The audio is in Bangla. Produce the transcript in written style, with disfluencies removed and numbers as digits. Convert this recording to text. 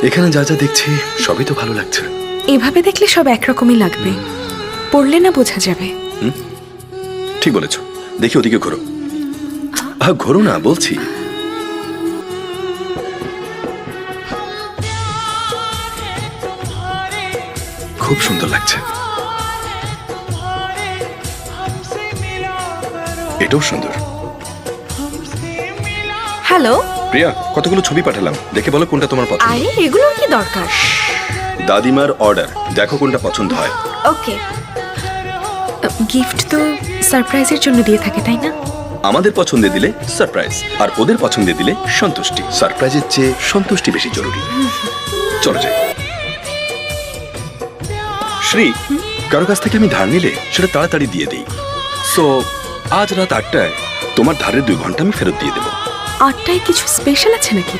এখানে যা যা দেখছি সবই তো ভালো লাগছে। এভাবে দেখলে সব একরকমই লাগবে, পড়লে না বোঝা যাবে। ঠিক বলেছ। দেখি ওদিকে ঘোরো। ঘোরো না বলছি। খুব সুন্দর লাগছে। এটাও সুন্দর। হ্যালো প্রিয়া, কতগুলো ছবি পাঠালাম, দেখে বলো কোনটা তোমার পছন্দ। আরে এগুলোর কি দরকার? দাদিমার অর্ডার, দেখো কোনটা পছন্দ হয়। ওকে। গিফট তো সারপ্রাইজের জন্য দিয়ে থাকে, তাই না? আমাদের পছন্দে দিলে সারপ্রাইজ, আর ওদের পছন্দে দিলে সন্তুষ্টি। সারপ্রাইজের চেয়ে সন্তুষ্টি বেশি জরুরি। চলো যাই। শ্রী, কারো কাছ থেকে আমি ধার নিলে সেটা তাড়াতাড়ি দিয়ে দিই। সো আজ রাত 8টায় তোমার ধারের 2 ঘন্টা আমি ফেরত দিয়ে দেবো। 8টায় কিছু স্পেশাল আছে নাকি?